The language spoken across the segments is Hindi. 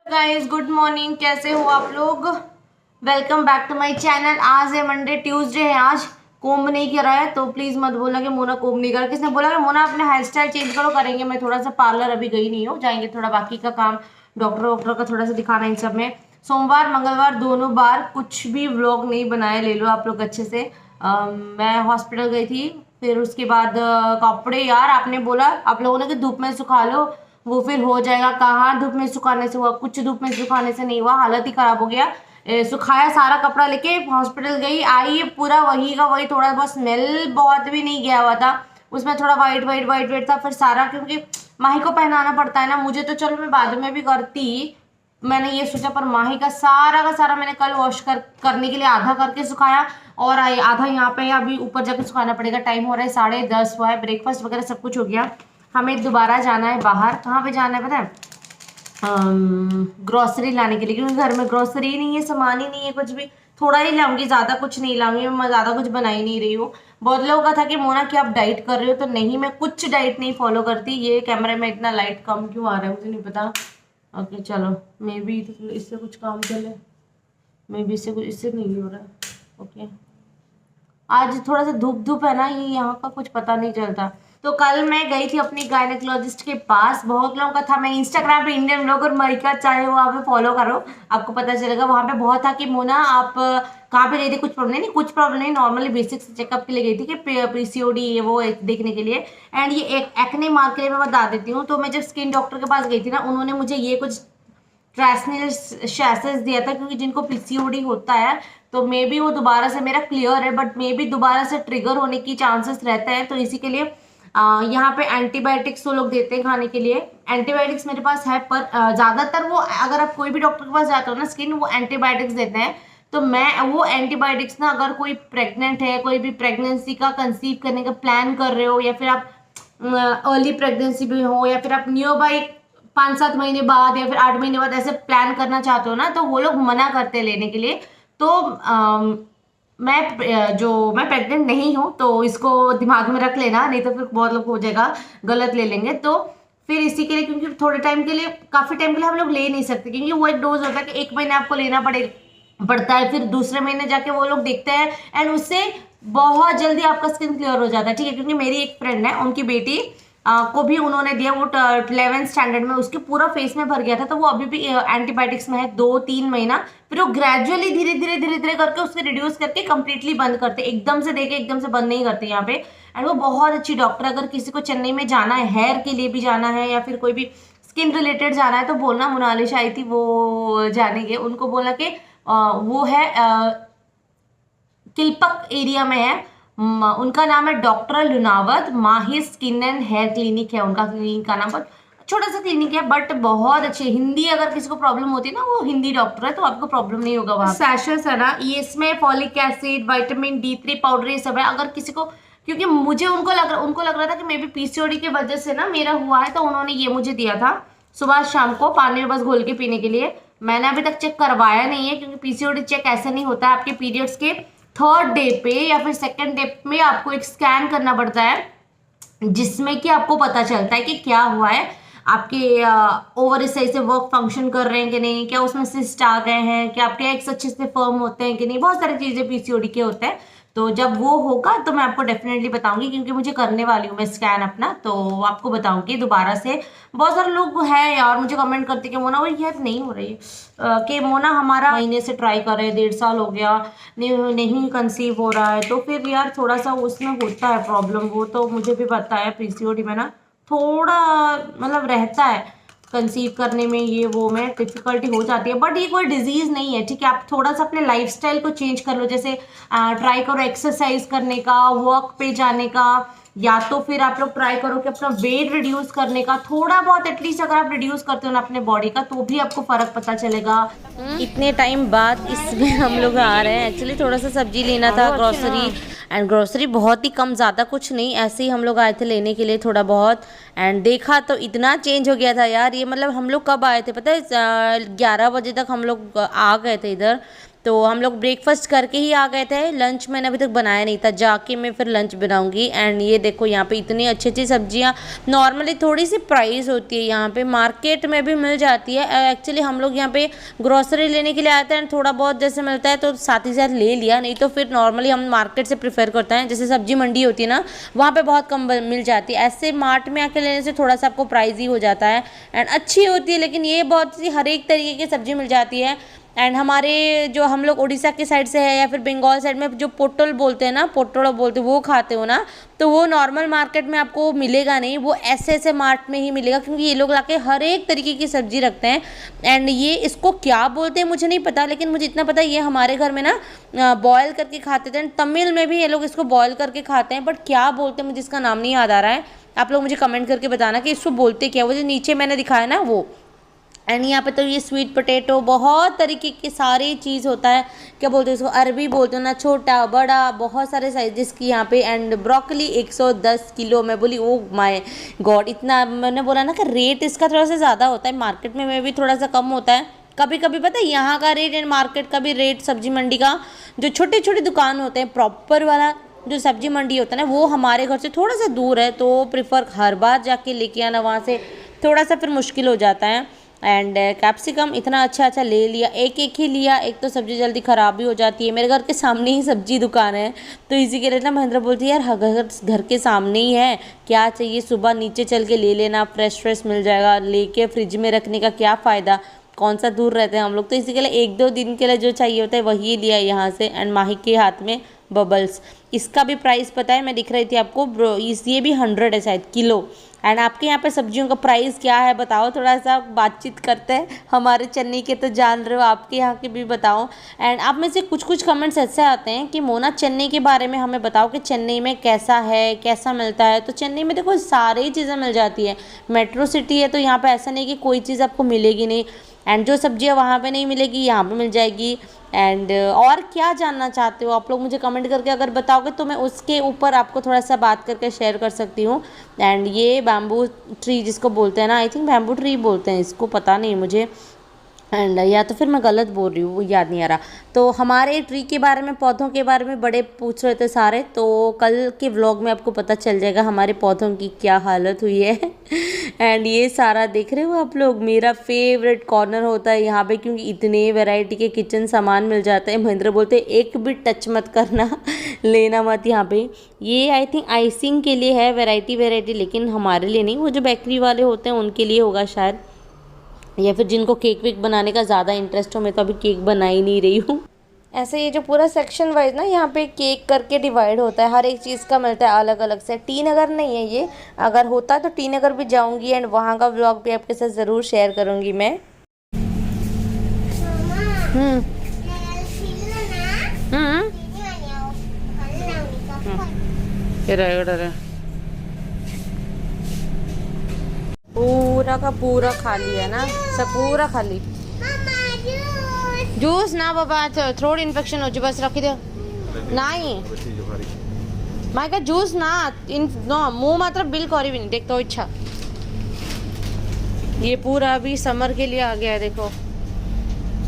गाइस गुड मॉर्निंग, कैसे हो आप लोग। Welcome back to my channel. आज है मंडे, ट्यूसडे है। आज कोम्ब नहीं करा है तो प्लीज मत बोलना कि मोना कोम्ब नहीं करा। किसने बोला कि मोना अपने हेयर स्टाइल चेंज करो। करेंगे, मैं थोड़ा सा पार्लर अभी गई नहीं हूँ, जाएंगे थोड़ा बाकी का काम, डॉक्टर वॉक्टर का थोड़ा सा दिखाना इन सब में। सोमवार मंगलवार दोनों बार कुछ भी व्लॉग नहीं बनाया, ले लो आप लोग अच्छे से। मैं हॉस्पिटल गई थी, फिर उसके बाद कपड़े यार आपने बोला आप लोगों ने कि धूप में सुखा लो, वो फिर हो जाएगा। कहाँ धूप में सुखाने से हुआ, कुछ धूप में सुखाने से नहीं हुआ, हालत ही खराब हो गया। सुखाया सारा कपड़ा लेके हॉस्पिटल गई, आई पूरा वही का वही, थोड़ा बहुत स्मेल बहुत भी नहीं गया हुआ था उसमें, थोड़ा वाइट वाइट वाइट वाइट था। फिर सारा क्योंकि माही को पहनाना पड़ता है ना मुझे, तो चलो मैं बाद में भी करती, मैंने ये सोचा, पर माही का सारा मैंने कल वॉश करने के लिए आधा करके सुखाया और आधा यहाँ पे अभी ऊपर जाके सुखाना पड़ेगा। टाइम हो रहा है 10:30 हुआ है, ब्रेकफास्ट वगैरह सब कुछ हो गया। हमें दोबारा जाना है बाहर। कहाँ पे जाना है पता है? ग्रोसरी लाने के लिए, क्योंकि घर में ग्रोसरी ही नहीं है, सामान ही नहीं है कुछ भी। थोड़ा ही लाऊंगी, ज़्यादा कुछ नहीं लाऊंगी, मैं ज़्यादा कुछ बना ही नहीं रही हूँ। बहुत लोगों का था कि मोना क्या आप डाइट कर रहे हो, तो नहीं, मैं कुछ डाइट नहीं फॉलो करती। ये कैमरे में इतना लाइट कम क्यों आ रहा है मुझे नहीं पता। ओके चलो, मे बी इससे कुछ काम चले, मे बी इससे नहीं हो रहा है। ओके, आज थोड़ा सा धूप धूप है ना, ये यहाँ का कुछ पता नहीं चलता। तो कल मैं गई थी अपनी गायनेकोलॉजिस्ट के पास, बहुत लोगों का था। मैं इंस्टाग्राम पे इंडियन ब्लॉग और मरिका चाहे वहाँ पे फॉलो करो, आपको पता चलेगा। वहाँ पे बहुत था कि मोना आप कहाँ पे गई थी, कुछ प्रॉब्लम नहीं, कुछ प्रॉब्लम नहीं, नॉर्मली बेसिक चेकअप के लिए गई थी कि पीसीओडी ये वो देखने के लिए। एंड ये एक एक्ने मार्क के लिए मैं बता देती हूँ। तो मैं जब स्किन डॉक्टर के पास गई थी ना, उन्होंने मुझे ये कुछ ट्रैसनिल शैसेस दिया था, क्योंकि जिनको पीसीओडी होता है तो मे बी वो दोबारा से, मेरा क्लियर है बट मे बी दोबारा से ट्रिगर होने की चांसेस रहते हैं। तो इसी के लिए यहाँ पे एंटीबायोटिक्स वो लोग देते हैं खाने के लिए। एंटीबायोटिक्स मेरे पास है, पर ज़्यादातर वो, अगर आप कोई भी डॉक्टर के पास जाते हो ना स्किन, वो एंटीबायोटिक्स देते हैं। तो मैं वो एंटीबायोटिक्स ना, अगर कोई प्रेग्नेंट है, कोई भी प्रेगनेंसी का कंसीव करने का प्लान कर रहे हो, या फिर आप अर्ली प्रेगनेंसी भी हो, या फिर आप नियो बाई 5-7 महीने बाद या फिर 8 महीने बाद ऐसे प्लान करना चाहते हो ना, तो वो लोग मना करते हैं लेने के लिए। तो मैं प्रेग्नेंट नहीं हूँ, तो इसको दिमाग में रख लेना, नहीं तो फिर बहुत लोग हो जाएगा, गलत ले लेंगे। तो फिर इसी के लिए, क्योंकि थोड़े टाइम के लिए, काफ़ी टाइम के लिए हम लोग ले नहीं सकते, क्योंकि वो एक डोज होता है कि 1 महीने आपको लेना पड़ता है, फिर दूसरे महीने जाके वो लोग देखते हैं, एंड उससे बहुत जल्दी आपका स्किन क्लियर हो जाता है। ठीक है, क्योंकि मेरी एक फ्रेंड है, उनकी बेटी को भी उन्होंने दिया, वो 11th स्टैंडर्ड में, उसके पूरा फेस में भर गया था, तो वो अभी भी एंटीबायोटिक्स में है 2-3 महीना। फिर वो ग्रेजुअली धीरे धीरे धीरे धीरे करके उसके रिड्यूस करके कंप्लीटली बंद करते, एकदम से देके एकदम से बंद नहीं करते यहाँ पे। एंड वो बहुत अच्छी डॉक्टर। अगर किसी को चेन्नई में जाना है, हेयर के लिए भी जाना है, या फिर कोई भी स्किन रिलेटेड जाना है, तो बोलना, मोनालिश आई थी वो जानेंगे, उनको बोलना कि वो है किलपक एरिया में है। उनका नाम है doctor Lunawat, Mahi skin and hair clinic है उनका, क्लिनिक का नाम, बट छोटा सा क्लिनिक है, बट बहुत अच्छे। हिंदी अगर किसी को प्रॉब्लम होती है ना, वो हिंदी डॉक्टर है, तो आपको प्रॉब्लम नहीं होगा वहाँ। सैशेस है ना, ये इसमें folic acid, vitamin D3 powder, ये सब है। अगर किसी को, क्योंकि मुझे उनको लग रहा था कि मे बी पीसीओडी की वजह से ना मेरा हुआ है, तो उन्होंने ये मुझे दिया था सुबह शाम को पानी में बस घोल के पीने के लिए। मैंने अभी तक चेक करवाया नहीं है, क्योंकि पीसीओडी चेक ऐसे नहीं होता है। आपके पीरियड्स के 3rd डे पे या फिर 2nd डे में आपको एक स्कैन करना पड़ता है, जिसमें कि आपको पता चलता है कि क्या हुआ है, आपके ओवरी सही से वर्क फंक्शन कर रहे हैं कि नहीं, क्या उसमें सिस्ट आ गए हैं, क्या आपके एग्स अच्छे से फर्म होते हैं कि नहीं, बहुत सारी चीज़ें पीसीओडी के होते हैं। तो जब वो होगा तो मैं आपको डेफिनेटली बताऊंगी, क्योंकि मुझे करने वाली हूँ मैं स्कैन अपना, तो आपको बताऊंगी दोबारा से। बहुत सारे लोग हैं यार मुझे कमेंट करते कि मोना वो यार नहीं हो रही है, कि मोना हमारा महीने से ट्राई कर रहे हैं, 1.5 साल हो गया, नहीं कंसीव हो रहा है। तो फिर यार थोड़ा सा उसमें होता है प्रॉब्लम, वो तो मुझे भी पता है, पीसीओडी में ना थोड़ा मतलब रहता है कंसीव करने में, ये वो में डिफिकल्टी हो जाती है, बट ये कोई डिजीज नहीं है। ठीक है, आप थोड़ा सा अपने लाइफस्टाइल को चेंज कर लो, जैसे ट्राई करो एक्सरसाइज करने का, वर्क पे जाने का, या तो फिर आप लोग ट्राई करो कि अपना वेट रिड्यूस करने का, थोड़ा बहुत एटलीस्ट अगर आप रिड्यूस करते हो ना अपने बॉडी का, तो भी आपको फर्क पता चलेगा। इतने टाइम बाद इसमें हम लोग आ रहे हैं। एक्चुअली थोड़ा सा सब्जी लेना था, ग्रोसरी, एंड ग्रोसरी बहुत ही कम, ज़्यादा कुछ नहीं, ऐसे ही हम लोग आए थे लेने के लिए थोड़ा बहुत। एंड देखा तो इतना चेंज हो गया था यार, ये मतलब हम लोग कब आए थे पता है, 11 बजे तक हम लोग आ गए थे इधर। तो हम लोग ब्रेकफास्ट करके ही आ गए थे, लंच मैंने अभी तक बनाया नहीं था, जाके मैं फिर लंच बनाऊंगी। एंड ये देखो यहाँ पे इतनी अच्छी अच्छी सब्जियाँ, नॉर्मली थोड़ी सी प्राइस होती है यहाँ पे, मार्केट में भी मिल जाती है। एक्चुअली हम लोग यहाँ पे ग्रोसरी लेने के लिए आते हैं, थोड़ा बहुत जैसे मिलता है तो साथ ही साथ ले लिया, नहीं तो फिर नॉर्मली हम मार्केट से प्रेफर करते हैं। जैसे सब्जी मंडी होती है ना, वहाँ पे बहुत कम मिल जाती है, ऐसे मार्ट में आके लेने से थोड़ा सा आपको प्राइस ही हो जाता है। एंड अच्छी होती है, लेकिन ये बहुत सी हर एक तरीके की सब्जी मिल जाती है। एंड हमारे जो हम लोग उड़ीसा के साइड से है या फिर बंगाल साइड में जो पोटल बोलते हैं ना, पोटल बोलते हैं, वो खाते हो ना, तो वो नॉर्मल मार्केट में आपको मिलेगा नहीं, वो ऐसे ऐसे मार्ट में ही मिलेगा, क्योंकि ये लोग लाके हर एक तरीके की सब्जी रखते हैं। एंड ये इसको क्या बोलते हैं मुझे नहीं पता, लेकिन मुझे इतना पता है ये हमारे घर में ना बॉयल करके खाते थे। तमिल में भी ये लोग इसको बॉयल करके खाते हैं, बट क्या बोलते हैं मुझे इसका नाम नहीं याद आ रहा है। आप लोग मुझे कमेंट करके बताना कि इसको बोलते क्या, वो जो नीचे मैंने दिखाया ना वो। एंड यहाँ पे तो ये स्वीट पोटैटो, बहुत तरीके की सारी चीज़ होता है, क्या बोलते हैं इसको, अरबी बोलते हो ना, छोटा बड़ा बहुत सारे साइजेस की यहाँ पे। एंड ब्रोकली 110 किलो, मैं बोली ओ माय गॉड, इतना मैंने बोला ना कि रेट इसका थोड़ा सा ज़्यादा होता है, मार्केट में भी थोड़ा सा कम होता है। कभी कभी पता है यहाँ का रेट एंड मार्केट का भी रेट, सब्जी मंडी का जो छोटे छोटे दुकान होते हैं, प्रॉपर वाला जो सब्जी मंडी होता है ना, वो हमारे घर से थोड़ा सा दूर है, तो प्रिफर हर बार जाके लेके आना, वहाँ से थोड़ा सा फिर मुश्किल हो जाता है। एंड कैप्सिकम इतना अच्छा अच्छा ले लिया, एक एक ही लिया, एक तो सब्ज़ी जल्दी ख़राब भी हो जाती है। मेरे घर के सामने ही सब्जी दुकान है, तो इसी के लिए ना महेंद्र बोलती है यार घर के सामने ही है, क्या चाहिए सुबह नीचे चल के ले लेना, फ्रेश फ्रेश मिल जाएगा, लेके फ्रिज में रखने का क्या फ़ायदा, कौन सा दूर रहते हैं हम लोग, तो इसी के लिए 1-2 दिन के लिए जो चाहिए होता है वही लिया यहाँ से। एंड माही के हाथ में बबल्स, इसका भी प्राइस पता है, मैं दिख रही थी आपको, ये भी 100 है शायद किलो। एंड आपके यहाँ पे सब्जियों का प्राइस क्या है बताओ, थोड़ा सा बातचीत करते हैं, हमारे चेन्नई के तो जान रहे हो, आपके यहाँ के भी बताओ। एंड आप में से कुछ कुछ कमेंट्स ऐसे आते हैं कि मोना चेन्नई के बारे में हमें बताओ कि चेन्नई में कैसा है, कैसा मिलता है। तो चेन्नई में देखो सारी चीज़ें मिल जाती है, मेट्रो सिटी है, तो यहाँ पर ऐसा नहीं कि कोई चीज़ आपको मिलेगी नहीं। एंड जो सब्जियाँ वहाँ पे नहीं मिलेगी यहाँ पे मिल जाएगी। एंड और क्या जानना चाहते हो आप लोग मुझे कमेंट करके अगर बताओगे तो मैं उसके ऊपर आपको थोड़ा सा बात करके शेयर कर सकती हूँ। एंड ये बैम्बू ट्री जिसको बोलते हैं ना, आई थिंक बैम्बू ट्री बोलते हैं इसको, पता नहीं मुझे, एंड या तो फिर मैं गलत बोल रही हूँ, वो याद नहीं आ रहा। तो हमारे ट्री के बारे में, पौधों के बारे में बड़े पूछ रहे थे सारे, तो कल के व्लॉग में आपको पता चल जाएगा हमारे पौधों की क्या हालत हुई है। एंड ये सारा देख रहे हो आप लोग, मेरा फेवरेट कॉर्नर होता है यहाँ पे, क्योंकि इतने वैरायटी के किचन सामान मिल जाते हैं। महेंद्र बोलते एक भी टच मत करना, लेना मत यहाँ पे। ये आई थिंक आइसिंग के लिए है, वैरायटी, लेकिन हमारे लिए नहीं, वो जो बेकरी वाले होते हैं उनके लिए होगा शायद, या फिर जिनको केक वेक बनाने का ज़्यादा इंटरेस्ट हो। मैं तो अभी केक बना ही नहीं रही हूँ। ऐसे ये जो पूरा सेक्शन वाइज ना यहाँ पे केक करके डिवाइड होता है, हर एक चीज़ का मिलता है अलग अलग से। टी नगर नहीं है ये, अगर होता तो टी नगर भी जाऊँगी एंड वहाँ का व्लॉग भी आपके साथ ज़रूर शेयर करूँगी मैं। पूरा का पूरा खाली है ना, सब पूरा खाली। जूस ना बाबा, थ्रोट इन्फेक्शन हो बस रखी दे नहीं मैं क्या जूस ना मुँह मात्र बिल करी भी नहीं देख तो इच्छा। ये पूरा अभी समर के लिए आ गया है देखो,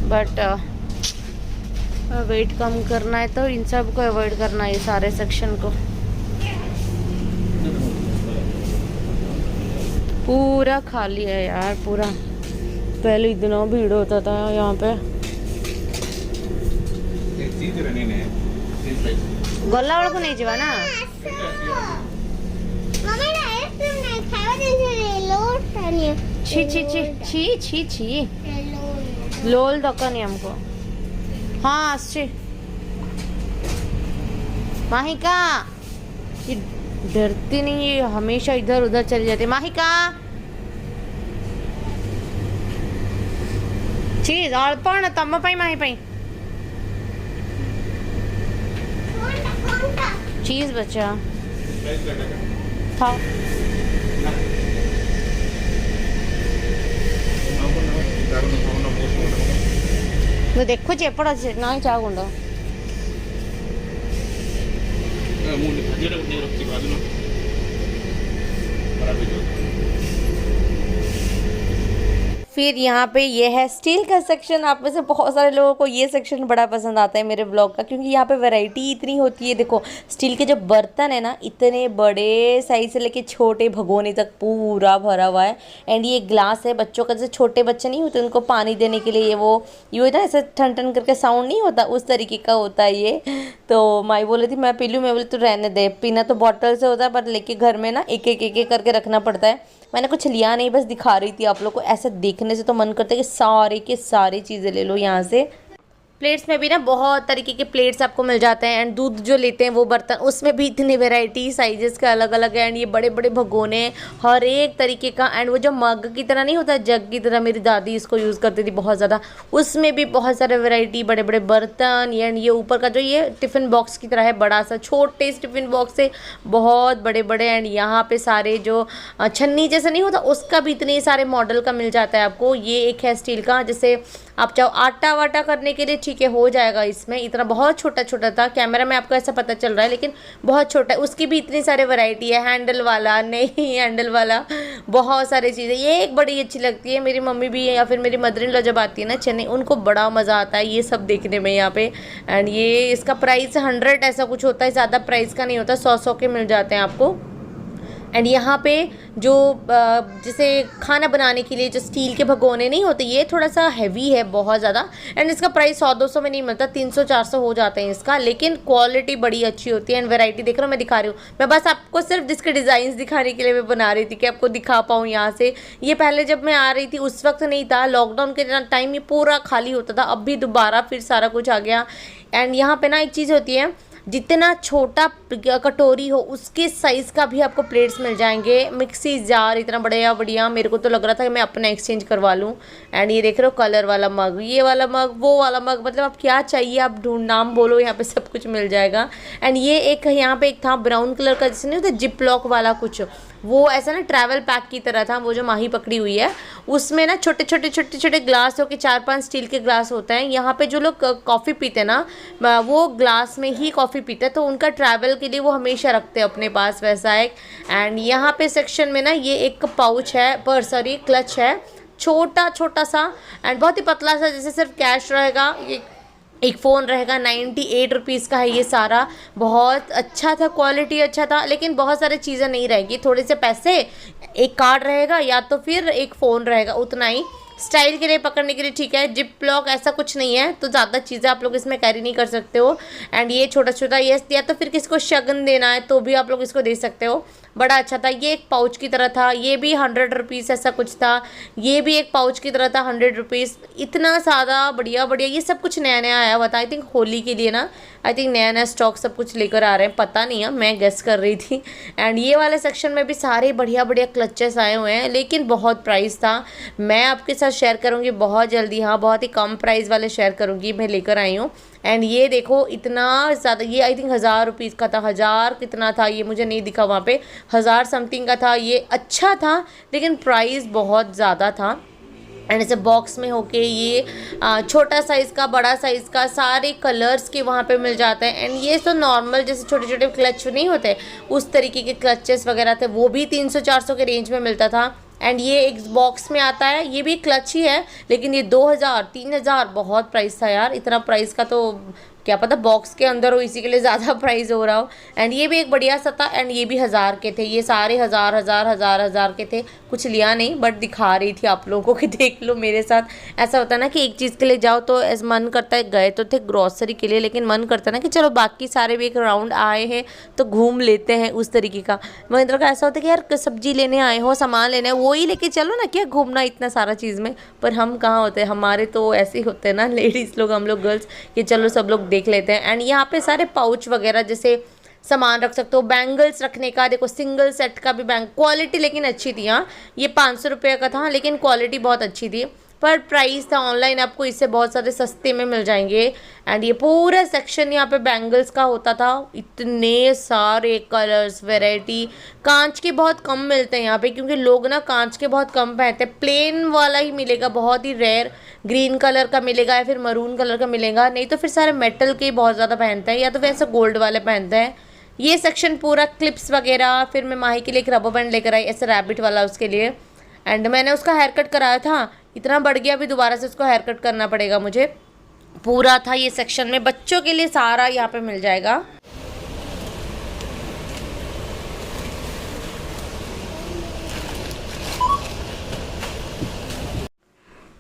बट वेट कम करना है तो इन सब को अवॉइड करना है, ये सारे सेक्शन को। पूरा खाली है यार पूरा, पहले इतना भीड़ होता था यहाँ पे। गला वाला को नहीं जीवा ना, छी छी छी छी छी छी लोल दक्कनी हमको। हाँ अच्छी माहिका, ये डरती नहीं, ये हमेशा इधर उधर चली जाती। माहिका चीज अल्पण तम पाई माही पाई चीज बच्चा था। मैं देखो चेपड़ ना चाहूंगा फिर यहाँ पे ये है स्टील का सेक्शन। आप में से बहुत सारे लोगों को ये सेक्शन बड़ा पसंद आता है मेरे ब्लॉग का, क्योंकि यहाँ पे वैरायटी इतनी होती है। देखो स्टील के जो बर्तन है ना, इतने बड़े साइज से लेके छोटे भगोने तक पूरा भरा हुआ है। एंड ये ग्लास है बच्चों का, जैसे छोटे बच्चे नहीं होते उनको पानी देने के लिए वो ये होता है ऐसे ठन ठन करके साउंड नहीं होता, उस तरीके का होता है ये। तो माई बोली थी मैं पी लूँ, मैं बोली तो रहने दे, पीना तो बॉटल से होता है पर लेके घर में ना एक एक करके रखना पड़ता है। मैंने कुछ लिया नहीं, बस दिखा रही थी आप लोग को। ऐसे देखने से तो मन करता है कि सारे के सारी चीज़ें ले लो यहाँ से। प्लेट्स में भी ना बहुत तरीके के प्लेट्स आपको मिल जाते हैं। एंड दूध जो लेते हैं वो बर्तन, उसमें भी इतनी वैरायटी साइजेस के अलग अलग है। एंड ये बड़े बड़े भगोने हर एक तरीके का। एंड वो जो मग की तरह नहीं होता, जग की तरह, मेरी दादी इसको यूज़ करती थी बहुत ज़्यादा, उसमें भी बहुत सारे वैरायटी, बड़े बड़े बर्तन। एंड ये ऊपर का जो ये टिफ़िन बॉक्स की तरह है, बड़ा सा, छोटे से टिफ़िन बॉक्स से बहुत बड़े बड़े। एंड यहाँ पे सारे जो छन्नी जैसा नहीं होता उसका भी इतने सारे मॉडल का मिल जाता है आपको। ये एक है स्टील का, जैसे आप चाहो आटा वाटा करने के लिए ठीक है हो जाएगा इसमें। इतना बहुत छोटा छोटा था, कैमरा में आपको ऐसा पता चल रहा है लेकिन बहुत छोटा है। उसकी भी इतनी सारे वैरायटी है, हैंडल वाला, नहीं हैंडल वाला, बहुत सारी चीज़ें। ये एक बड़ी अच्छी लगती है, मेरी मम्मी भी या फिर मेरी मदर इन लॉ जब आती है ना चेन्नई, उनको बड़ा मज़ा आता है ये सब देखने में यहाँ पे। एंड ये इसका प्राइस 100 ऐसा कुछ होता है, ज़्यादा प्राइस का नहीं होता, 100 के मिल जाते हैं आपको। एंड यहाँ पे जो जैसे खाना बनाने के लिए जो स्टील के भगोने नहीं होते, ये थोड़ा सा हैवी है बहुत ज़्यादा। एंड इसका प्राइस 100-200 में नहीं मिलता, 300-400 हो जाते हैं इसका, लेकिन क्वालिटी बड़ी अच्छी होती है। एंड वैरायटी देख रहे हो, मैं दिखा रही हूँ, मैं बस आपको सिर्फ इसके डिज़ाइन दिखाने के लिए मैं बना रही थी कि आपको दिखा पाऊँ यहाँ से। ये पहले जब मैं आ रही थी उस वक्त नहीं था, लॉकडाउन के टाइम ये पूरा खाली होता था, अब भी दोबारा फिर सारा कुछ आ गया। एंड यहाँ पे ना एक चीज़ होती है, जितना छोटा कटोरी हो उसके साइज़ का भी आपको प्लेट्स मिल जाएंगे। मिक्सी जार इतना बढ़िया बढ़िया, मेरे को तो लग रहा था कि मैं अपना एक्सचेंज करवा लूँ। एंड ये देख रहे हो कलर वाला मग, ये वाला मग, वो वाला मग, मतलब आप क्या चाहिए आप ढूंढ नाम बोलो, यहाँ पे सब कुछ मिल जाएगा। एंड ये एक यहाँ पे एक था ब्राउन कलर का, जैसे नहीं होता जिप लॉक वाला कुछ, वो ऐसा ना ट्रैवल पैक की तरह था, वो जो माही पकड़ी हुई है उसमें ना छोटे छोटे छोटे छोटे ग्लास हो के 4-5 स्टील के ग्लास होते हैं। यहाँ पे जो लोग कॉफ़ी पीते हैं ना, वो ग्लास में ही कॉफ़ी पीते हैं, तो उनका ट्रैवल के लिए वो हमेशा रखते हैं अपने पास, वैसा एक। एंड यहाँ पे सेक्शन में ना ये एक पाउच है, पर सॉरी क्लच है, छोटा छोटा सा एंड बहुत ही पतला सा, जैसे सिर्फ कैश रहेगा। ये एक फ़ोन रहेगा, 98 रुपीज़ का है ये सारा, बहुत अच्छा था, क्वालिटी अच्छा था, लेकिन बहुत सारी चीज़ें नहीं रहेगी, थोड़े से पैसे, एक कार्ड रहेगा या तो फिर एक फ़ोन रहेगा, उतना ही। स्टाइल के लिए पकड़ने के लिए ठीक है, जिप लॉक ऐसा कुछ नहीं है, तो ज़्यादा चीज़ें आप लोग इसमें कैरी नहीं कर सकते हो। एंड ये छोटा छोटा, ये या तो फिर किसी को शगन देना है तो भी आप लोग इसको दे सकते हो, बड़ा अच्छा था। ये एक पाउच की तरह था, ये भी 100 रुपीज़ ऐसा कुछ था, ये भी एक पाउच की तरह था, 100 रुपीज़। इतना सारा बढ़िया बढ़िया, ये सब कुछ नया नया आया हुआ था, आई थिंक होली के लिए ना, आई थिंक नया नया स्टॉक सब कुछ लेकर आ रहे हैं, पता नहीं है, मैं गेस कर रही थी। एंड ये वाले सेक्शन में भी सारे बढ़िया बढ़िया क्लचेस आए हुए हैं, लेकिन बहुत प्राइस था। मैं आपके साथ शेयर करूँगी बहुत जल्दी, हाँ बहुत ही कम प्राइस वाले शेयर करूँगी, मैं लेकर आई हूँ। एंड ये देखो इतना ज़्यादा, ये आई थिंक 1000 रुपीज़ का था, 1000 कितना था ये मुझे नहीं दिखा वहाँ पे, 1000 समथिंग का था। ये अच्छा था लेकिन प्राइस बहुत ज़्यादा था। एंड ऐसे बॉक्स में होके ये छोटा साइज़ का, बड़ा साइज़ का, सारे कलर्स के वहाँ पे मिल जाते हैं। एंड ये तो नॉर्मल जैसे छोटे छोटे क्लच नहीं होते उस तरीके के क्लचेस वगैरह थे, वो भी 300-400 के रेंज में मिलता था। एंड ये एक बॉक्स में आता है, ये भी क्लच ही है, लेकिन ये 2000-3000 बहुत प्राइस था यार। इतना प्राइस का तो क्या पता बॉक्स के अंदर हो, इसी के लिए ज़्यादा प्राइस हो रहा हो। एंड ये भी एक बढ़िया सा था, एंड ये भी 1000 के थे, ये सारे 1000 के थे। कुछ लिया नहीं बट दिखा रही थी आप लोगों को कि देख लो मेरे साथ। ऐसा होता है ना कि एक चीज़ के लिए जाओ तो ऐसा मन करता है, गए तो थे ग्रॉसरी के लिए, लेकिन मन करता है ना कि चलो बाकी सारे भी एक राउंड आए हैं तो घूम लेते हैं, उस तरीके का। महिंद्रा का ऐसा होता है कि यार सब्जी लेने आए हो, सामान लेना है, वो ही लेके चलो ना, क्या घूमना इतना सारा चीज़ में। पर हम कहाँ होते हैं, हमारे तो ऐसे ही होते हैं ना लेडीज़ लोग, हम लोग गर्ल्स, कि चलो सब लोग देख लेते हैं। एंड यहाँ पे सारे पाउच वगैरह जैसे सामान रख सकते हो, बैंगल्स रखने का, देखो सिंगल सेट का भी बैंक, क्वालिटी लेकिन अच्छी थी। हाँ ये 500 रुपये का था, लेकिन क्वालिटी बहुत अच्छी थी, पर प्राइस था ऑनलाइन आपको इससे बहुत सारे सस्ते में मिल जाएंगे। एंड ये पूरा सेक्शन यहाँ पे बैंगल्स का होता था, इतने सारे कलर्स, वैरायटी। कांच के बहुत कम मिलते हैं यहाँ पे, क्योंकि लोग ना कांच के बहुत कम पहनते हैं, प्लेन वाला ही मिलेगा, बहुत ही रेयर ग्रीन कलर का मिलेगा या फिर मरून कलर का मिलेगा, नहीं तो फिर सारे मेटल के बहुत ज़्यादा पहनते हैं, या तो वैसे गोल्ड वाले पहनते हैं। ये सेक्शन पूरा क्लिप्स वगैरह, फिर मैं माही के लिए एक रबर बैंड लेकर आई ऐसे रैबिट वाला उसके लिए। एंड मैंने उसका हेयर कट कराया था, इतना बढ़ गया, अभी दोबारा से इसको हेयर कट करना पड़ेगा मुझे। पूरा था ये सेक्शन में, बच्चों के लिए सारा यहाँ पे मिल जाएगा।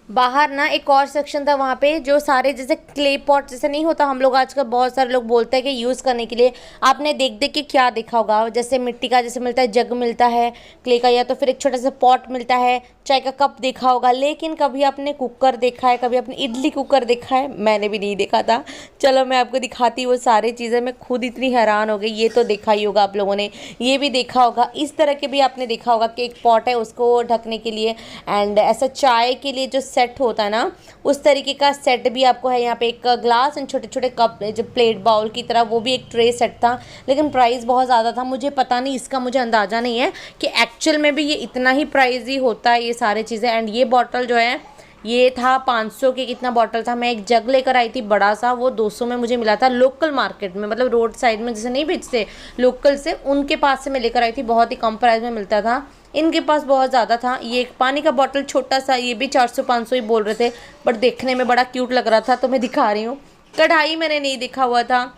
बाहर ना एक और सेक्शन था वहाँ पे, जो सारे जैसे क्ले पॉट जैसे नहीं होता, हम लोग आजकल बहुत सारे लोग बोलते हैं कि यूज़ करने के लिए, आपने देख देख के क्या देखा होगा, जैसे मिट्टी का जैसे मिलता है जग मिलता है क्ले का, या तो फिर एक छोटा सा पॉट मिलता है, चाय का कप देखा होगा, लेकिन कभी आपने कुकर देखा है, कभी आपने इडली कुकर देखा है? मैंने भी नहीं देखा था। चलो मैं आपको दिखाती हूँ वो सारी चीज़ें, मैं खुद इतनी हैरान हो गई। ये तो देखा ही होगा आप लोगों ने, ये भी देखा होगा, इस तरह के भी आपने देखा होगा कि एक पॉट है उसको ढकने के लिए, एंड ऐसा चाय के लिए जो सेट होता है ना, उस तरीके का सेट भी आपको है यहाँ पे। एक ग्लास एंड छोटे छोटे कप जो प्लेट बाउल की तरह, वो भी एक ट्रे सेट था, लेकिन प्राइस बहुत ज़्यादा था। मुझे पता नहीं, इसका मुझे अंदाज़ा नहीं है कि एक्चुअल में भी ये इतना ही प्राइस ही होता है ये सारी चीज़ें। एंड ये बॉटल जो है ये था 500 के, कितना बॉटल था। मैं एक जग लेकर आई थी बड़ा सा, वो 200 में मुझे मिला था लोकल मार्केट में, मतलब रोड साइड में जैसे नहीं बेचते लोकल से, उनके पास से मैं लेकर आई थी, बहुत ही कम प्राइस में मिलता था। इनके पास बहुत ज़्यादा था। ये एक पानी का बॉटल छोटा सा, ये भी 400-500 ही बोल रहे थे, बट देखने में बड़ा क्यूट लग रहा था तो मैं दिखा रही हूँ। कढ़ाई मैंने नहीं देखा हुआ था,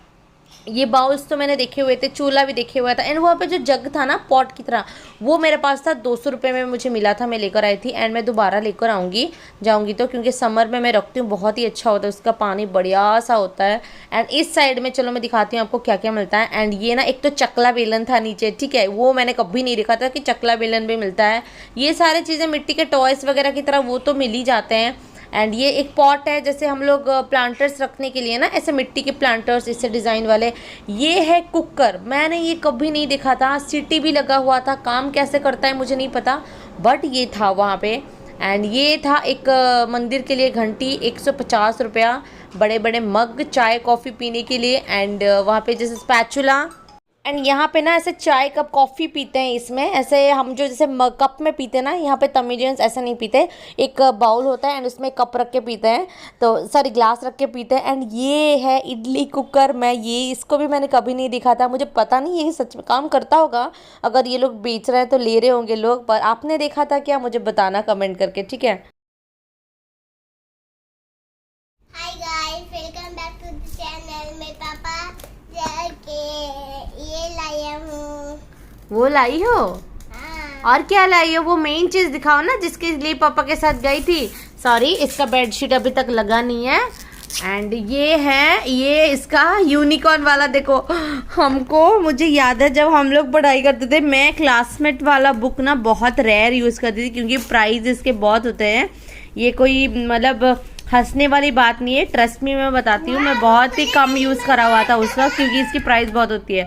ये बाउल्स तो मैंने देखे हुए थे, चूल्हा भी देखे हुआ था। एंड वहाँ पे जो जग था ना पॉट की तरह, वो मेरे पास था, 200 रुपये में मुझे मिला था, मैं लेकर आई थी। एंड मैं दोबारा लेकर जाऊँगी तो, क्योंकि समर में मैं रखती हूँ, बहुत ही अच्छा होता है, उसका पानी बढ़िया सा होता है। एंड इस साइड में चलो मैं दिखाती हूँ आपको क्या क्या मिलता है। एंड ये ना एक तो चकला बेलन था नीचे, ठीक है, वो मैंने कभी नहीं देखा था कि चकला बेलन भी मिलता है। ये सारी चीज़ें मिट्टी के टॉयस वगैरह की तरह वो तो मिल ही जाते हैं। एंड ये एक पॉट है, जैसे हम लोग प्लांटर्स रखने के लिए ना, ऐसे मिट्टी के प्लांटर्स इससे डिज़ाइन वाले। ये है कुकर, मैंने ये कभी नहीं देखा था, सीटी भी लगा हुआ था, काम कैसे करता है मुझे नहीं पता, बट ये था वहाँ पे। एंड ये था एक मंदिर के लिए घंटी, 150 रुपया, बड़े बड़े मग चाय कॉफ़ी पीने के लिए। एंड वहाँ पे जैसे स्पैचुला, एंड यहाँ पे ना ऐसे चाय कप कॉफ़ी पीते हैं इसमें, ऐसे हम जो जैसे कप में पीते हैं ना, यहाँ पे तमिलियंस ऐसा नहीं पीते, एक बाउल होता है एंड उसमें कप रख के पीते हैं, तो सॉरी ग्लास रख के पीते हैं। एंड ये है इडली कुकर, मैं ये इसको भी मैंने कभी नहीं देखा था, मुझे पता नहीं ये सच में काम करता होगा, अगर ये लोग बेच रहे हैं तो ले रहे होंगे लोग, पर आपने देखा था क्या, मुझे बताना कमेंट करके, ठीक है। Hi guys, welcome back to the channel. मेरे पापा के ये लाया हूँ। वो लाई हो? हाँ। और क्या लाई हो? वो मेन चीज़ दिखाओ ना जिसके लिए पापा के साथ गई थी। सॉरी, इसका बेडशीट अभी तक लगा नहीं है। एंड ये है, ये इसका यूनिकॉर्न वाला, देखो हमको, मुझे याद है जब हम लोग पढ़ाई करते थे, मैं क्लासमेट वाला बुक ना बहुत रेयर यूज़ करती थी, क्योंकि प्राइस इसके बहुत होते हैं। ये कोई मतलब हंसने वाली बात नहीं है, ट्रस्ट मी, मैं बताती हूँ, मैं बहुत ही कम यूज़ करा हुआ था उस वक्त, क्योंकि इसकी प्राइस बहुत होती है।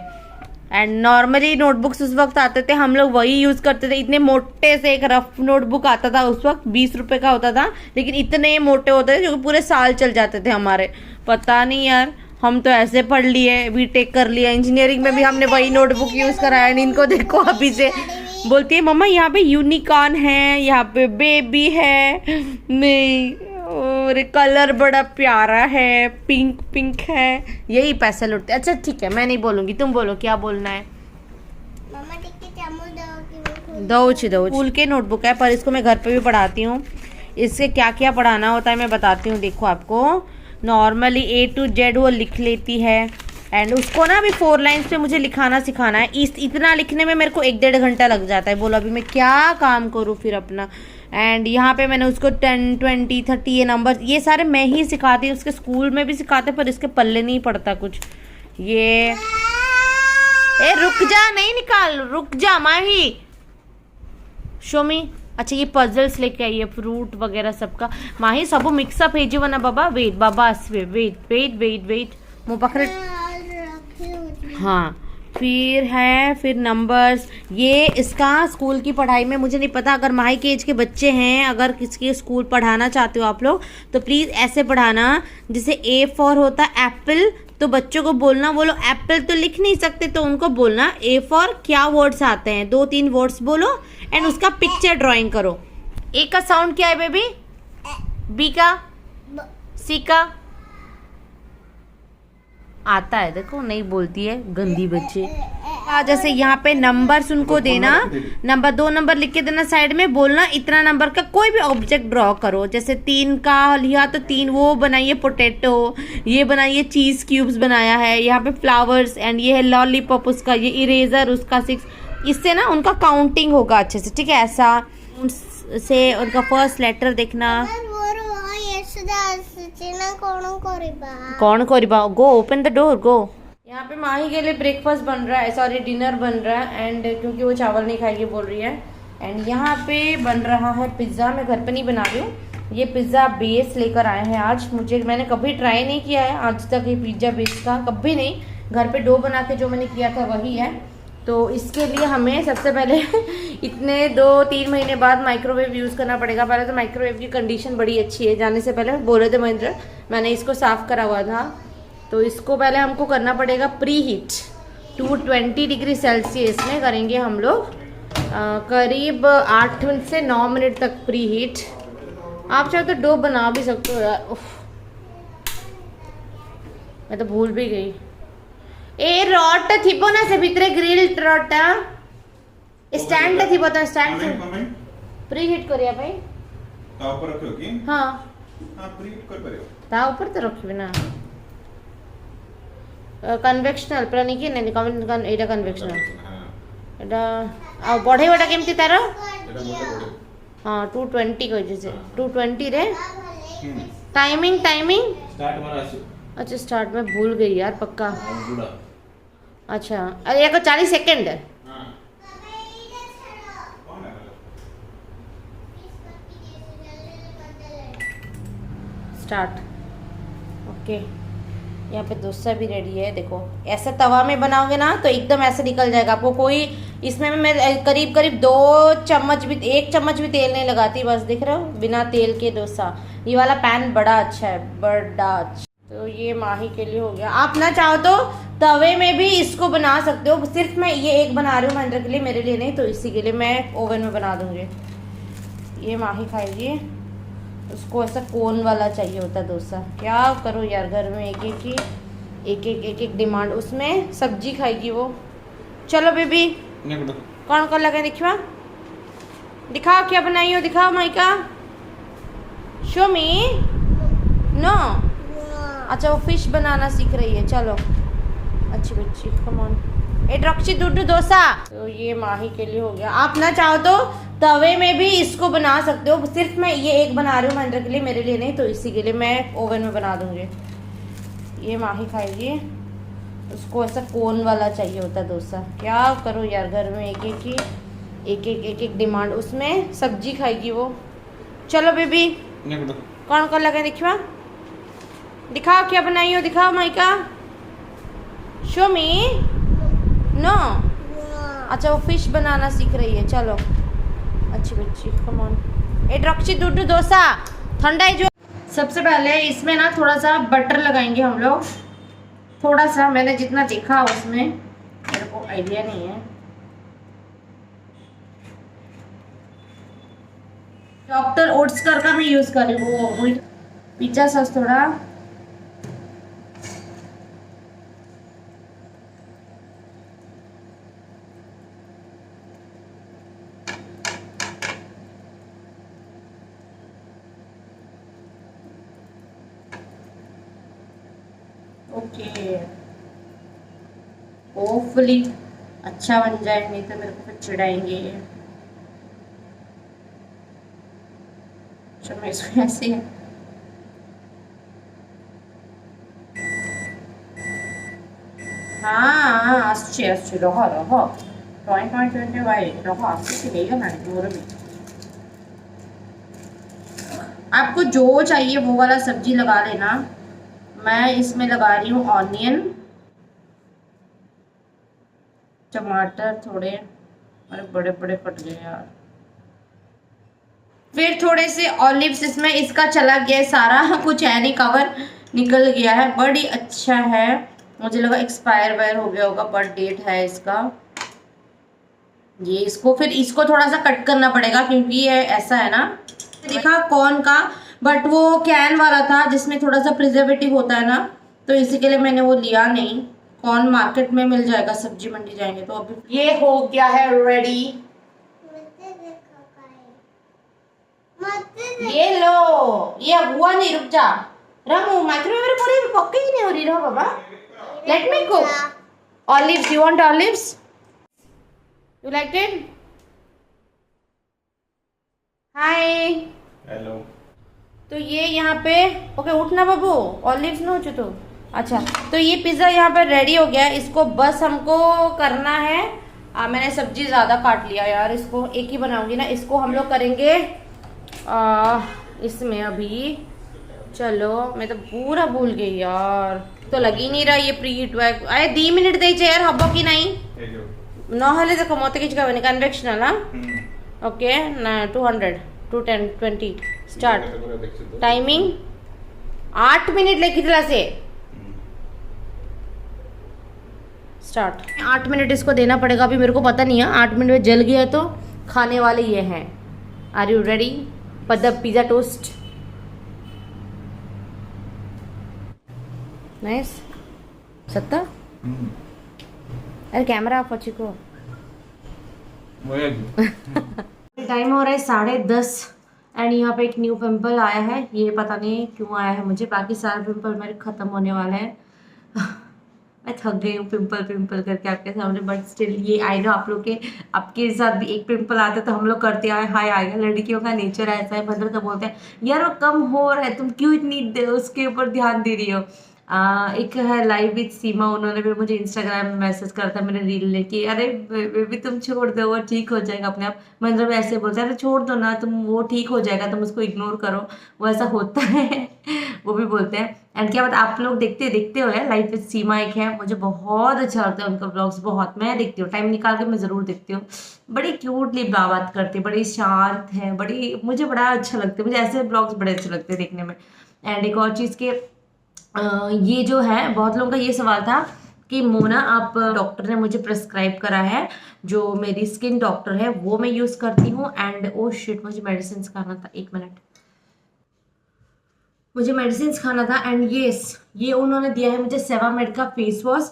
एंड नॉर्मली नोटबुक्स उस वक्त आते थे, हम लोग वही यूज़ करते थे। इतने मोटे से एक रफ नोटबुक आता था उस वक्त, 20 रुपये का होता था, लेकिन इतने मोटे होते थे जो कि पूरे साल चल जाते थे हमारे। पता नहीं यार, हम तो ऐसे पढ़ लिए, बीटेक कर लिया, इंजीनियरिंग में भी हमने वही नोटबुक यूज़ कराया। इनको देखो अभी से बोलती है मम्मा यहाँ पे यूनिकॉर्न है, यहाँ पे बेबी है, नहीं और कलर बड़ा प्यारा है, पिंक पिंक है, यही पैसे लुटते। अच्छा ठीक है, मैं नहीं बोलूँगी, तुम बोलो क्या बोलना है। मम्मा टिक्की चामू दो स्कूल के नोटबुक है, पर इसको मैं घर पे भी पढ़ाती हूँ। इससे क्या क्या पढ़ाना होता है मैं बताती हूँ। देखो आपको नॉर्मली A to Z वो लिख लेती है, एंड उसको ना अभी 4 लाइन्स पे मुझे लिखाना सिखाना है। इतना लिखने में मेरे को 1-1.5 घंटा लग जाता है। बोलो अभी मैं क्या काम करूँ फिर अपना। एंड यहाँ पे मैंने उसको 10, 20, 30 ये नंबर, ये सारे मैं ही सिखाती हूँ। उसके स्कूल में भी सिखाते, पर इसके पल्ले नहीं पड़ता कुछ। ये रुक जा, नहीं निकाल, रुक जा माही, शोमी। अच्छा ये पजल्स लेके आई है, फ्रूट वगैरह सबका। माही सब मिक्सअप है जीवन बाबा, वेट बाबा, वेट मुँह पकड़। हाँ, फिर नंबर्स। ये इसका स्कूल की पढ़ाई में मुझे नहीं पता, अगर माही के एज के बच्चे हैं, अगर किसके स्कूल पढ़ाना चाहते हो आप लोग, तो प्लीज़ ऐसे पढ़ाना। जैसे A फॉर होता है एप्पल, तो बच्चों को बोलना, वो लोग एप्पल तो लिख नहीं सकते, तो उनको बोलना A फॉर क्या वर्ड्स आते हैं, 2-3 वर्ड्स बोलो, एंड उसका पिक्चर ड्राइंग करो। A का साउंड क्या है बेबी? B का? C का? आता है, देखो नहीं बोलती है, गंदी बच्चे। जैसे यहाँ पे नंबर्स उनको देना, नंबर 2 नंबर लिख के देना, साइड में बोलना इतना नंबर का कोई भी ऑब्जेक्ट ड्रॉ करो। जैसे 3 का लिया तो 3 वो बनाइए पोटैटो, ये बनाइए चीज क्यूब्स बनाया है, यहाँ पे फ्लावर्स एंड ये है लॉलीपॉप उसका, ये इरेजर उसका 6। इससे ना उनका काउंटिंग होगा अच्छे से, ठीक है। ऐसा से उनका फर्स्ट लेटर देखना। कौन करिबा, गो ओपन द डोर गो। यहाँ पे माही के लिए ब्रेकफास्ट बन रहा है, सॉरी डिनर बन रहा है, एंड क्योंकि वो चावल नहीं खाएगी बोल रही है। एंड यहाँ पे बन रहा है पिज़्ज़ा। मैं घर पे नहीं बना रही हूँ, ये पिज़्ज़ा बेस लेकर आए हैं आज। मैंने कभी ट्राई नहीं किया है आज तक ये पिज़्ज़ा बेस का, कभी नहीं। घर पे डो बना के जो मैंने किया था वही है। तो इसके लिए हमें सबसे पहले इतने 2-3 महीने बाद माइक्रोवेव यूज़ करना पड़ेगा। पहले तो माइक्रोवेव की कंडीशन बड़ी अच्छी है, जाने से पहले बोल रहे थे महेंद्र, मैंने इसको साफ़ करा हुआ था। तो इसको पहले हमको करना पड़ेगा प्री हीट 220 डिग्री सेल्सियस में करेंगे हम लोग, करीब 8 से 9 मिनट तक प्री हीट। आप चाहे तो डो बना भी सकते हो यार। मैं तो भूल भी गई। ए रॉट थीपो ना से भीतरे ग्रिल रॉट स्टैंड थीपो तो स्टैंड से प्री हीट करिया भाई ता ऊपर रखियो की हां हां प्री हीट कर परियो ता ऊपर तो रखिबे ना। कन्वेक्शनल पूरा नहीं कि नहीं एटा कन्वेक्शनल एटा आ बढ़े वाला केमती तार एटा मोटे बड़े हां 220 कह जे 220 रे। टाइमिंग स्टार्ट मारा आसी। अच्छा स्टार्ट में भूल गई यार पक्का। बुड़ा अच्छा अरे एक 40 सेकंड हां कौन है स्टार्ट। ओके यहाँ पे डोसा भी रेडी है। देखो ऐसे तवा में बनाओगे ना तो एकदम ऐसे निकल जाएगा आपको। कोई इसमें मैं करीब 2 चम्मच भी 1 चम्मच भी तेल नहीं लगाती, बस दिख रहा हो बिना तेल के डोसा। ये वाला पैन बड़ा अच्छा है, बड़ा अच्छा। तो ये माही के लिए हो गया। आप ना चाहो तो तवे में भी इसको बना सकते हो, सिर्फ मैं ये एक बना रही हूँ महेंद्र के लिए, मेरे लिए नहीं। तो इसी के लिए मैं ओवन में बना दूंगी। ये माही खाएगी, उसको ऐसा कोन वाला चाहिए होता है डोसा। क्या करो यार घर में एक डिमांड। उसमें सब्जी खाएगी वो। चलो बेबी कौन कौन लगे दिखाओ क्या बनाई हो, दिखाओ माइका, शो मी। नो अच्छा वो फिश बनाना सीख रही है, चलो अच्छी बच्ची कम ऑन। एट रक्षी डूडू डोसा। तो ये माही के लिए हो गया। आप ना चाहो तो तवे में भी इसको बना सकते हो, सिर्फ मैं ये एक बना रही हूँ महेंद्र के लिए, मेरे लिए नहीं। तो इसी के लिए मैं ओवन में बना दूंगी। ये माही खाएगी, उसको ऐसा कोन वाला चाहिए होता है डोसा। क्या करो यार घर में एक डिमांड। उसमें सब्जी खाएगी वो। चलो बेबी कौन कौन लगे दिखाओ क्या बनाई हो, दिखाओ माइका, शो मी। नो अच्छा वो फिश बनाना सीख रही है, चलो अच्छी बच्ची कम ऑन। एट रक्षी डूडू डोसा ठंडा है जो। सबसे पहले इसमें ना थोड़ा सा बटर लगाएंगे हम लोग, थोड़ा सा। मैंने जितना देखा उसमें, मेरे को आइडिया नहीं है। डॉक्टर ओट्सकर का मैं यूज कर रही हूँ, वो पिज्जा सॉस थोड़ा। ओके होपफुली अच्छा बन जाए, नहीं तो मेरे को फिर चिढ़ाएंगे। अच्छा मैं इसको ऐसे हाँ अच्छे रहो टॉइंट भाई रहो आपसे लेगा मैंने मोर में। आपको जो चाहिए वो वाला सब्जी लगा लेना। मैं इसमें लगा रही हूँ ऑनियन, टमाटर थोड़े, अरे बड़े बड़े कट गए यार। फिर थोड़े से ऑलिव्स इसमें, इसका चला गया है सारा, कुछ है नहीं, कवर निकल गया है। बड़ी अच्छा है, मुझे लगा एक्सपायर वायर हो गया होगा, बट डेट है इसका। ये इसको फिर इसको थोड़ा सा कट करना पड़ेगा क्योंकि ये ऐसा है ना, देखा कॉर्न का, बट वो कैन वाला था जिसमें थोड़ा सा प्रिजर्वेटिव होता है ना, तो इसी के लिए मैंने वो लिया नहीं। कॉर्न मार्केट में मिल जाएगा, सब्जी मंडी जाएंगे तो। अभी ये हो गया है रेडी, ये लो। ये हुआ नहीं, रुक जा रामू, माइक्रोवेव में पूरी पक्की ही नहीं हो रही। रहो बाबा, let me cook. Olives, you want olives? You like it? Hi. Hello. तो ये यहाँ पे ओके, उठना बाबू, ऑलिव्स ना हो तो। अच्छा, तो ये पिज़्ज़ा यहाँ पे रेडी हो गया है। इसको बस हमको करना है, मैंने सब्जी ज़्यादा काट लिया यार, इसको एक ही बनाऊंगी ना। इसको हम लोग करेंगे इसमें अभी। चलो, मैं तो पूरा भूल गई यार, तो लग ही नहीं रहा ये प्री हीट हुआ है। अरे 2 मिनट देइए यार, हबो कि नहीं नहले देखो मत किछ कहबे कन्वेक्शनल। हाँ ओके ना, 200 210 20 स्टार्ट। टाइमिंग 8 मिनिट लिखितला से स्टार्ट। 8 मिनट इसको देना पड़ेगा। अभी मेरे को पता नहीं है, 8 मिनट में जल गया तो खाने वाले ये हैं। Are you ready for the pizza toast? Nice. सत्ता अरे कैमरा आप अच्छी को। टाइम हो रहा है 10:30 एंड यहाँ पे एक न्यू पिंपल आया है। ये पता नहीं क्यों आया है मुझे, बाकी सारे पिंपल मेरे खत्म होने वाले हैं। मैं थक गई हूँ पिंपल करके आपके सामने, बट स्टिल ये आई नो आप लोग के आपके साथ भी एक पिंपल आता है तो हम लोग करते आए हाय आएगा। लड़कियों का नेचर ऐसा है, मतलब तो बोलते हैं यार वो कम हो रहा है, तुम क्यों इतनी उसके ऊपर ध्यान दे रही हो। एक है लाइव विद सीमा, उन्होंने भी मुझे इंस्टाग्राम में मैसेज करा था मेरे रील लेके, अरे बेबी तुम छोड़ दो, वो ठीक हो जाएगा अपने आप। मतलब ऐसे बोलते हैं अरे छोड़ दो ना तुम, वो ठीक हो जाएगा, तुम उसको इग्नोर करो, वो ऐसा होता है। वो भी बोलते हैं। एंड क्या बात, आप लोग देखते हो यार लाइव विद सीमा एक है, मुझे बहुत अच्छा लगता है उनका ब्लॉग्स, बहुत मैं देखती हूँ, टाइम निकाल के मैं ज़रूर देखती हूँ। बड़ी क्यूटली बात करती है, बड़ी शांत है, बड़ी मुझे बड़ा अच्छा लगता है, मुझे ऐसे ब्लॉग्स बड़े अच्छे लगते हैं देखने में। एंड एक और चीज़ के ये जो है, बहुत लोगों का ये सवाल था कि मोना आप डॉक्टर ने मुझे प्रिस्क्राइब करा है, जो मेरी स्किन डॉक्टर है वो मैं यूज़ करती हूँ। एंड ओ शिट, मुझे मेडिसिन खाना था, 1 मिनट, मुझे मेडिसिन खाना था। एंड ये उन्होंने दिया है मुझे सेवामेड का फेस वॉश।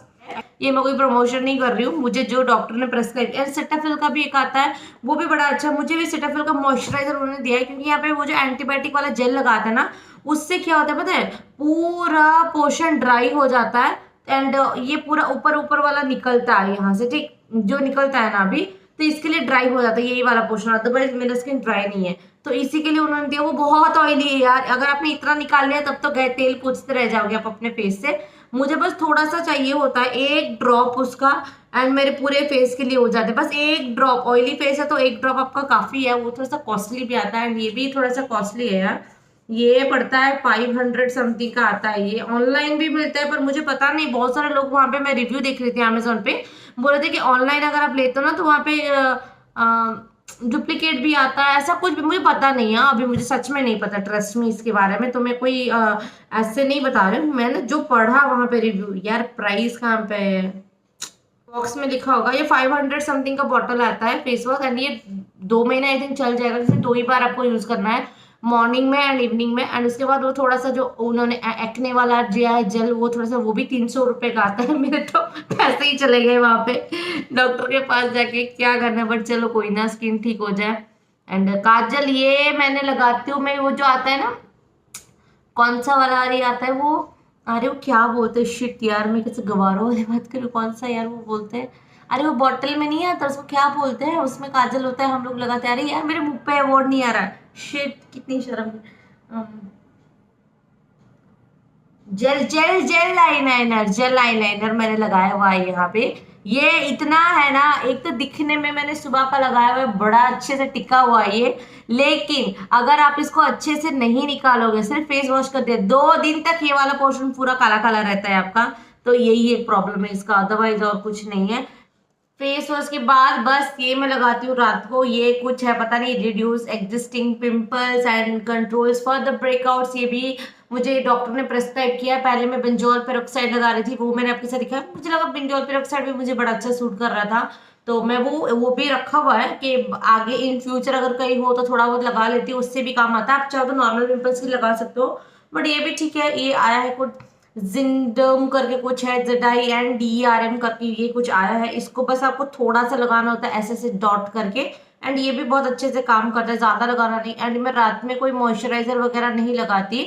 ये मैं कोई प्रमोशन नहीं कर रही हूँ, मुझे जो डॉक्टर ने प्रेस्क्राइब। एंड सेटाफिल का भी एक आता है, वो भी बड़ा अच्छा। मुझे भी सेटाफिल का मॉइस्चराइजर उन्होंने दिया है, क्योंकि यहाँ पे वो जो एंटीबायोटिक वाला जेल लगाता है ना, उससे क्या होता है पता है, पूरा पोर्शन ड्राई हो जाता है। एंड ये पूरा ऊपर वाला निकलता है यहाँ से, ठीक, जो निकलता है ना अभी, तो इसके लिए ड्राई हो जाता है यही वाला पोर्शन, अदरवाइज मेरा स्किन ड्राई नहीं है, तो इसी के लिए उन्होंने दिया। वो बहुत ऑयली है यार, अगर आपने इतना निकाल लिया तब तो गए तेल पूछते रह जाओगे आप अपने फेस से। मुझे बस थोड़ा सा चाहिए होता है, 1 ड्रॉप उसका, एंड मेरे पूरे फेस के लिए हो जाते हैं। बस 1 ड्रॉप, ऑयली फेस है तो 1 ड्रॉप आपका काफ़ी है। वो थोड़ा सा कॉस्टली भी आता है, एंड ये भी थोड़ा सा कॉस्टली है यार, ये पड़ता है 500 समथिंग का आता है। ये ऑनलाइन भी मिलता है, पर मुझे पता नहीं, बहुत सारे लोग वहाँ पे, मैं रिव्यू देख रही थी अमेजोन पे, बोल रहे थे कि ऑनलाइन अगर आप लेते हो ना तो वहाँ पे डुप्लीकेट भी आता है, ऐसा कुछ भी मुझे पता नहीं है। अभी मुझे सच में नहीं पता, ट्रस्ट में इसके बारे में, तो मैं कोई ऐसे नहीं बता रही हूँ। मैंने जो पढ़ा वहाँ पे रिव्यू, यार प्राइस कहाँ पे है, बॉक्स में लिखा होगा। ये 500 समथिंग का बॉटल आता है फेस वॉश, एंड ये 2 महीने आई थिंक चल जाएगा, जैसे 2 ही बार आपको यूज करना है, मॉर्निंग में एंड इवनिंग में। एंड उसके बाद वो थोड़ा सा जो उन्होंने एक्ने वाला दिया है जेल, वो थोड़ा सा, वो भी 300 रुपये का आता है। मेरे तो पैसे ही चले गए वहाँ पे डॉक्टर के पास जाके, क्या करना, बट चलो कोई ना, स्किन ठीक हो जाए। एंड काजल ये मैंने लगाती हूँ मैं, वो जो आता है ना, कौन सा वाला अरे आता है वो, अरे वो क्या बोलते हैं, शिट यार मैं कैसे गवारों वाली बात करूँ, कौन सा यार वो बोलते हैं, अरे वो बॉटल में नहीं आता, उसको क्या बोलते हैं, उसमें काजल होता है, हम लोग लगाते हैं। अरे यार मेरे मुंह पे वर्ड नहीं आ रहा, शिट कितनी शर्म। जेल आईलाइनर मैंने लगाया हुआ है यहाँ पे। ये इतना है ना, एक तो दिखने में मैंने सुबह का लगाया हुआ है, बड़ा अच्छे से टिका हुआ है ये, लेकिन अगर आप इसको अच्छे से नहीं निकालोगे, सिर्फ फेस वॉश कर दिया, 2 दिन तक ये वाला पोर्शन पूरा काला काला रहता है आपका। तो यही एक प्रॉब्लम है इसका, अदरवाइज और कुछ नहीं है। फेस वॉश के बाद बस ये मैं लगाती हूँ रात को, ये कुछ है पता नहीं, reduce existing pimples and controls for the breakouts. ये भी मुझे डॉक्टर ने प्रेस्क्राइब किया। पहले मैं बेंजोल पेरोक्साइड लगा रही थी, वो मैंने आपके साथ दिखाया, मुझे लगा बेंजोल पेरोक्साइड भी मुझे बड़ा अच्छा सूट कर रहा था, तो मैं वो भी रखा हुआ है कि आगे इन फ्यूचर अगर कहीं हो तो थोड़ा बहुत लगा लेती हूँ, उससे भी काम आता है। आप चाहो तो नॉर्मल पिंपल्स की लगा सकते हो, बट ये भी ठीक है। ये आया है कुछ जिंडम करके कुछ है, ZINDERM करके ये कुछ आया है। इसको बस आपको थोड़ा सा लगाना होता है ऐसे ऐसे डॉट करके, एंड ये भी बहुत अच्छे से काम करता है, ज़्यादा लगाना नहीं। एंड मैं रात में कोई मॉइस्चराइजर वगैरह नहीं लगाती,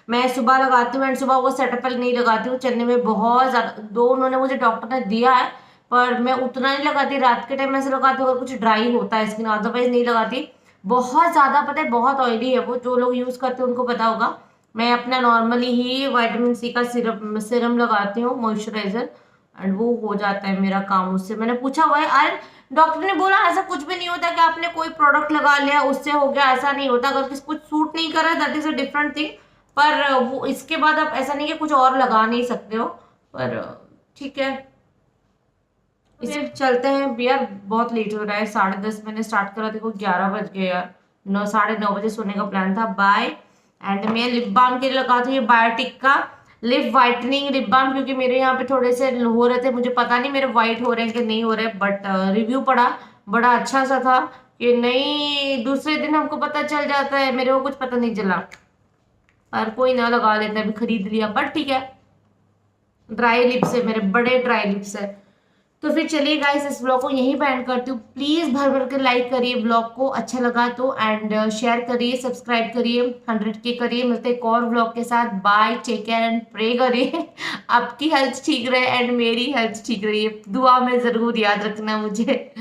मैं सुबह लगाती हूँ। एंड सुबह वो सेटअप नहीं लगाती हूँ, चेन्नई में बहुत ज़्यादा, दो उन्होंने मुझे डॉक्टर ने दिया है, पर मैं उतना नहीं लगाती। रात के टाइम ऐसे लगाती हूँ अगर कुछ ड्राई होता है स्किन, अदरवाइज नहीं लगाती। बहुत ज़्यादा पता है, बहुत ऑयली है वो, जो लोग यूज़ करते हैं उनको पता होगा। मैं अपना नॉर्मली ही विटामिन सी का सिरम लगाती हूँ, मॉइस्चराइजर, एंड वो हो जाता है मेरा काम उससे। मैंने पूछा हुआ है, अरे डॉक्टर ने बोला ऐसा कुछ भी नहीं होता कि आपने कोई प्रोडक्ट लगा लिया उससे हो गया, ऐसा नहीं होता। अगर किसी कुछ सूट नहीं कर रहा है that is a different thing, पर वो इसके बाद आप ऐसा नहीं कि कुछ और लगा नहीं सकते हो, पर ठीक है। इसे चलते हैं यार, बहुत लेट हो रहा है, 10:30 मैंने स्टार्ट करा, देखो 11 बज गए यार। 9 साढ़े 9 बजे सोने का प्लान था। बाय। एंड मैं लिप बाम के लिए लगाती हूँ ये बायोटिक का लिप वाइटनिंग लिप बाम, क्योंकि मेरे यहाँ पे थोड़े से हो रहे थे, मुझे पता नहीं मेरे वाइट हो रहे हैं कि नहीं हो रहे, बट रिव्यू पढ़ा, बड़ा अच्छा सा था कि नहीं, दूसरे दिन हमको पता चल जाता है, मेरे को कुछ पता नहीं चला, पर कोई ना, लगा लेते, अभी खरीद लिया, बट ठीक है। ड्राई लिप्स है मेरे, बड़े ड्राई लिप्स है। तो फिर चलिए गाइस, इस ब्लॉग को यहीं पे एंड करती हूँ। प्लीज भर भर कर लाइक करिए ब्लॉग को, अच्छा लगा तो, एंड शेयर करिए, सब्सक्राइब करिए, 100K करिए। मिलते एक और ब्लॉग के साथ। Bye, take care and pray करिए आपकी हेल्थ ठीक रहे एंड मेरी हेल्थ ठीक रही है, दुआ में जरूर याद रखना मुझे।